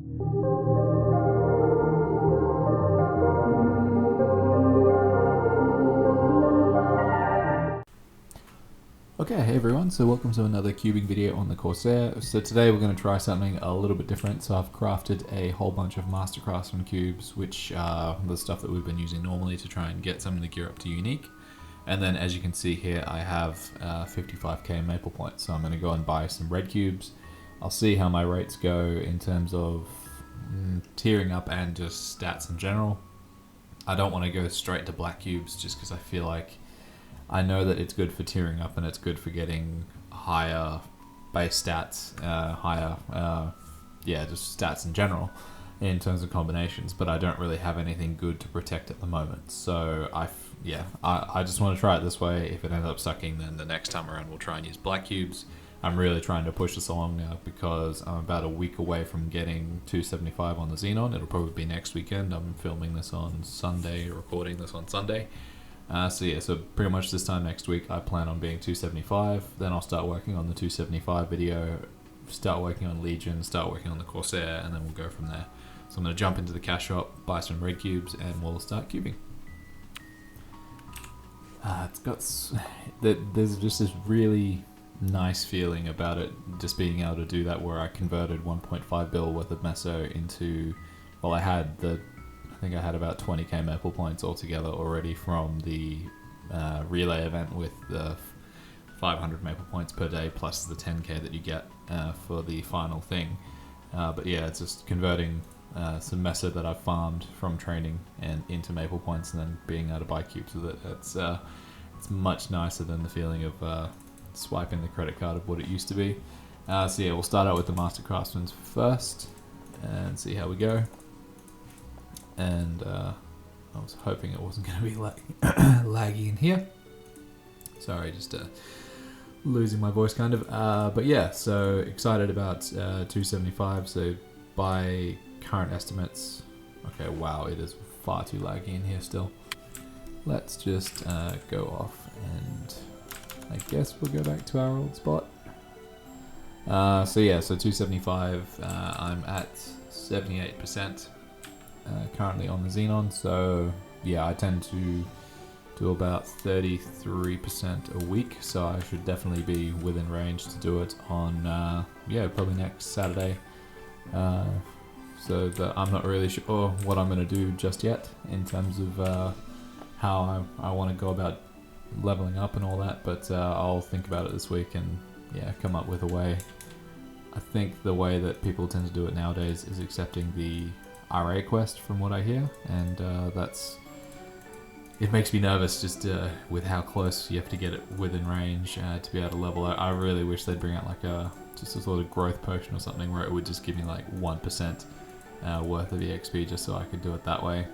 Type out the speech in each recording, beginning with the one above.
Okay, hey everyone, so welcome to another cubing video on the Corsair. So today we're going to try something a little bit different. So I've crafted a whole bunch of Master Craftsman cubes, which are the stuff that we've been using normally to try and get some of the gear up to unique. And then as you can see here, I have 55k maple points. So I'm going to go and buy some red cubes. I'll see how my rates go in terms of tiering up and just stats in general. I don't want to go straight to black cubes just because I feel like I know that it's good for tiering up and it's good for getting higher base stats, just stats in general in terms of combinations, but I don't really have anything good to protect at the moment. So I just want to try it this way. If it ends up sucking, then the next time around we'll try and use black cubes. I'm really trying to push this along now because I'm about a week away from getting 275 on the Xenon. It'll probably be next weekend. I'm filming this on Sunday, recording this on Sunday. So pretty much this time next week I plan on being 275, then I'll start working on the 275 video, start working on Legion, start working on the Corsair, and then we'll go from there. So I'm going to jump into the cash shop, buy some red cubes, and we'll start cubing. There's just this really nice feeling about it, just being able to do that, where I converted 1.5 bill worth of meso into, well, I think I had about 20k maple points altogether already from the relay event with the 500 maple points per day plus the 10k that you get for the final thing. But yeah, it's just converting some meso that I've farmed from training and into maple points, and then being able to buy cubes with it. It's much nicer than the feeling of swiping the credit card of what it used to be. So yeah, we'll start out with the Master Craftsman first and see how we go. And I was hoping it wasn't going to be laggy in here. Sorry, just losing my voice kind of. But yeah, so excited about 275. So by current estimates, okay, wow, it is far too laggy in here still. Let's just go off and I guess we'll go back to our old spot. So 275, I'm at 78%. Currently on the Xenon, so yeah, I tend to do about 33% a week, so I should definitely be within range to do it on probably next Saturday. I'm not really sure what I'm going to do just yet in terms of how I want to go about leveling up and all that, but I'll think about it this week and come up with a way. I think the way that people tend to do it nowadays is accepting the RA quest, from what I hear, and it makes me nervous just with how close you have to get it within range to be able to level out. I really wish they'd bring out like just a sort of growth potion or something where it would just give me like 1% worth of EXP just so I could do it that way.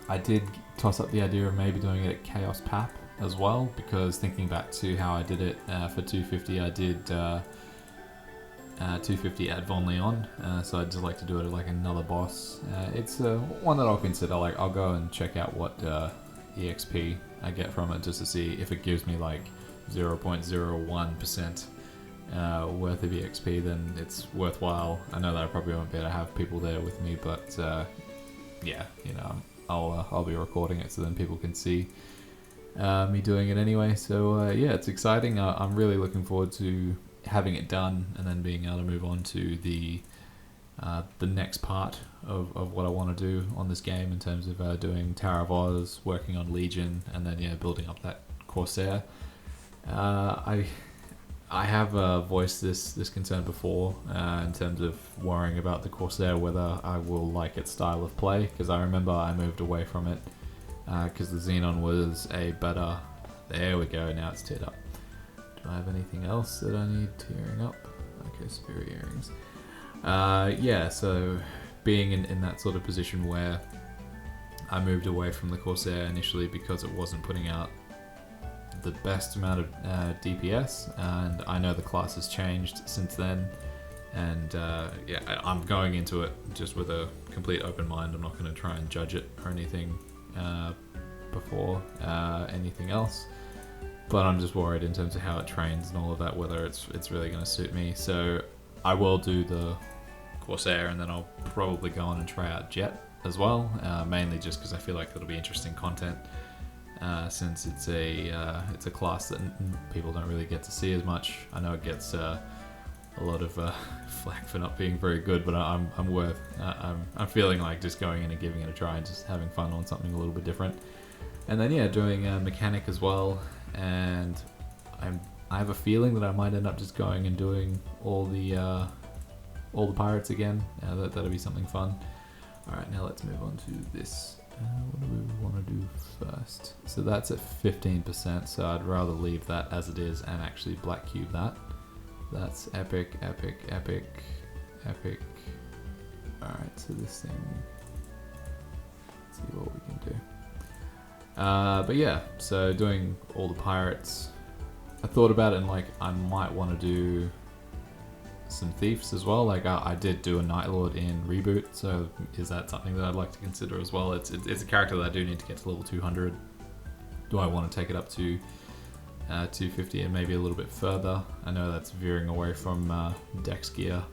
I did toss up the idea of maybe doing it at Chaos Pap as well, because thinking back to how I did it for 250, I did 250 at Von Leon, so I'd just like to do it at like another boss. It's one that I'll consider. Like, I'll go and check out what EXP I get from it just to see if it gives me like 0.01% worth of EXP, then it's worthwhile. I know that I probably won't be able to have people there with me, but I'll be recording it so then people can see me doing it anyway. So it's exciting. I'm really looking forward to having it done and then being able to move on to the next part of what I want to do on this game in terms of doing Tower of Oz, working on Legion, and then building up that Corsair. I have voiced this concern before in terms of worrying about the Corsair, whether I will like its style of play, because I remember I moved away from it because the Xenon was a better... There we go, now it's tiered up. Do I have anything else that I need tearing up? Okay, superior earrings. So being in that sort of position where I moved away from the Corsair initially because it wasn't putting out the best amount of DPS, and I know the class has changed since then, and I'm going into it just with a complete open mind. I'm not going to try and judge it or anything before anything else. But I'm just worried in terms of how it trains and all of that, whether it's really going to suit me. So I will do the Corsair, and then I'll probably go on and try out Jet as well, mainly just because I feel like it'll be interesting content, since it's a class that people don't really get to see as much. I know it gets a lot of flack for not being very good, but I'm feeling like just going in and giving it a try and just having fun on something a little bit different. And then yeah, doing mechanic as well, and I have a feeling that I might end up just going and doing all the pirates again. That'll be something fun. All right, now let's move on to this. What do we want to do first? So that's at 15%, so I'd rather leave that as it is and actually black cube that. That's epic, epic, epic, epic. All right, so this thing, let's see what we can do. But yeah, so doing all the pirates, I thought about it and like I might want to do some thieves as well. Like I did do a Night Lord in Reboot, so is that something that I'd like to consider as well? It's a character that I do need to get to level 200. Do I want to take it up to 250 and maybe a little bit further? I know that's veering away from Dex gear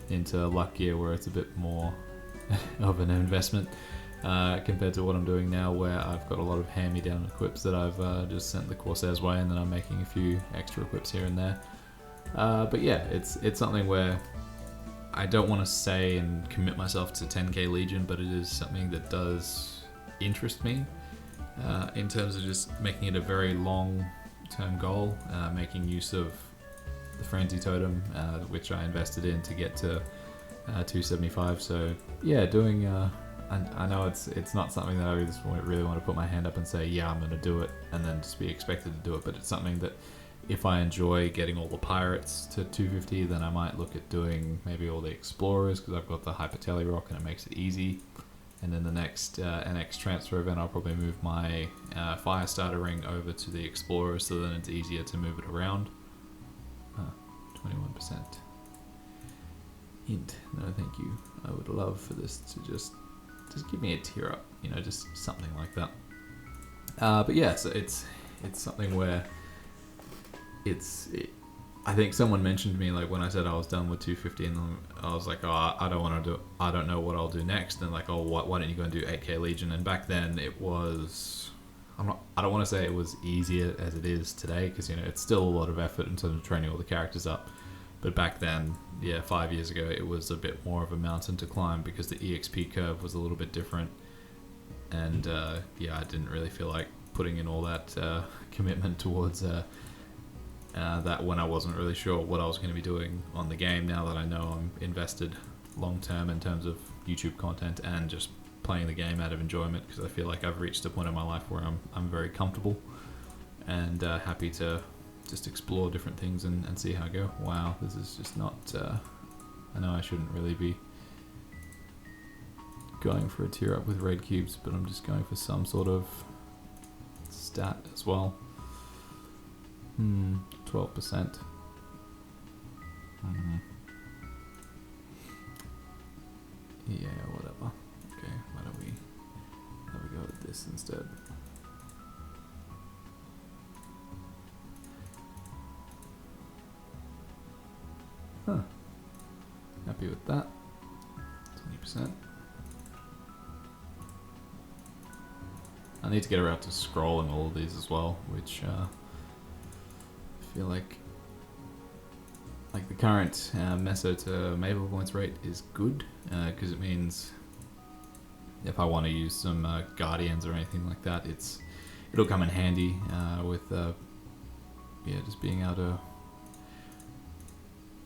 into luck gear, where it's a bit more of an investment compared to what I'm doing now, where I've got a lot of hand-me-down equips that I've just sent the Corsair's way, and then I'm making a few extra equips here and there. But yeah, it's something where I don't want to say and commit myself to 10k Legion, but it is something that does interest me in terms of just making it a very long-term goal, making use of the Frenzy Totem, which I invested in to get to 275. So yeah, doing. I know it's not something that I just really want to put my hand up and say, yeah, I'm going to do it, and then just be expected to do it. But it's something that if I enjoy getting all the pirates to 250, then I might look at doing maybe all the explorers, because I've got the Hyper Tele Rock and it makes it easy. And then the next NX transfer event, I'll probably move my Fire Starter Ring over to the explorers, so then it's easier to move it around. 21%. Hint. No, thank you. I would love for this to just give me a tier up, you know, just something like that. But yeah, so it's something where I think someone mentioned to me, like when I said I was done with 250, and I was like, oh, I don't know what I'll do next. And like, oh, why don't you go and do 8k Legion? And back then it was, I don't want to say it was easier as it is today, because you know it's still a lot of effort in terms of training all the characters up. But back then, yeah, 5 years ago, it was a bit more of a mountain to climb, because the EXP curve was a little bit different. And yeah, I didn't really feel like putting in all that commitment towards that when I wasn't really sure what I was going to be doing on the game. Now that I know I'm invested long term in terms of YouTube content and just playing the game out of enjoyment, because I feel like I've reached a point in my life where I'm very comfortable and happy to just explore different things and see how I go. Wow, this is just not... I know I shouldn't really be going for a tier up with red cubes, but I'm just going for some sort of stat as well. 12%. Yeah, whatever. Okay, why don't we go with this instead? Huh. Happy with that. 20%. I need to get around to scrolling all of these as well, which I feel like the current Meso to Maple points rate is good, because it means if I want to use some Guardians or anything like that, it'll come in handy with yeah, just being able to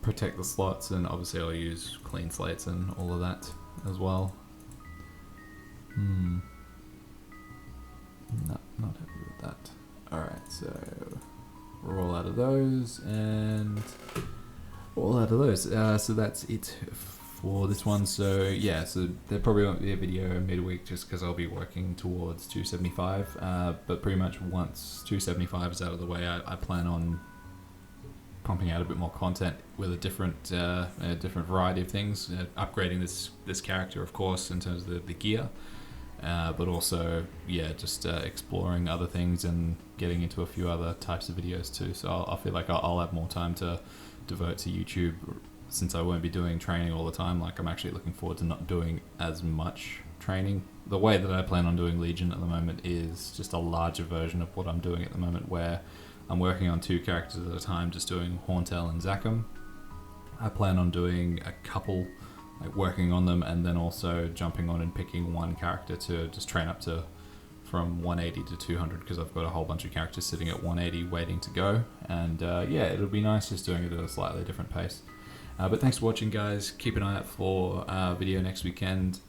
protect the slots, and obviously I'll use clean slates and all of that as well. Not happy with that. Alright, so we're all out of those, and all out of those. So that's it for this one. So yeah, so there probably won't be a video midweek just because I'll be working towards 275, but pretty much once 275 is out of the way, I plan on pumping out a bit more content with a different variety of things, upgrading this character, of course, in terms of the gear, but also yeah, just exploring other things and getting into a few other types of videos too. So I feel like I'll have more time to devote to YouTube since I won't be doing training all the time, like I'm actually looking forward to not doing as much training. The way that I plan on doing Legion at the moment is just a larger version of what I'm doing at the moment, where I'm working on 2 characters at a time, just doing Hauntel and Zakum. I plan on doing a couple, like working on them, and then also jumping on and picking one character to just train up to from 180 to 200, because I've got a whole bunch of characters sitting at 180 waiting to go. And yeah, it'll be nice just doing it at a slightly different pace. But thanks for watching, guys. Keep an eye out for video next weekend.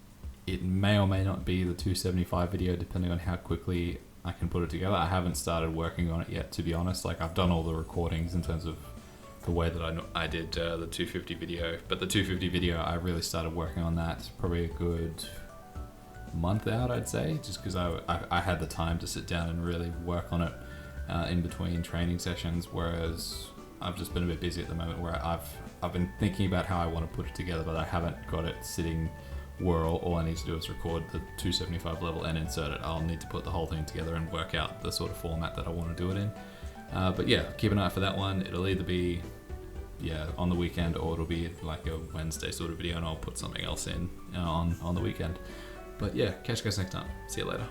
It may or may not be the 275 video, depending on how quickly I can put it together. I haven't started working on it yet, to be honest. Like, I've done all the recordings in terms of the way that I did the 250 video, but the 250 video, I really started working on that probably a good month out, I'd say, just because I had the time to sit down and really work on it in between training sessions, whereas I've just been a bit busy at the moment, where I've been thinking about how I want to put it together, but I haven't got it sitting where all I need to do is record the 275 level and insert it. I'll need to put the whole thing together and work out the sort of format that I want to do it in. But yeah, keep an eye out for that one. It'll either be on the weekend, or it'll be like a Wednesday sort of video, and I'll put something else in on the weekend. But yeah, catch you guys next time. See you later.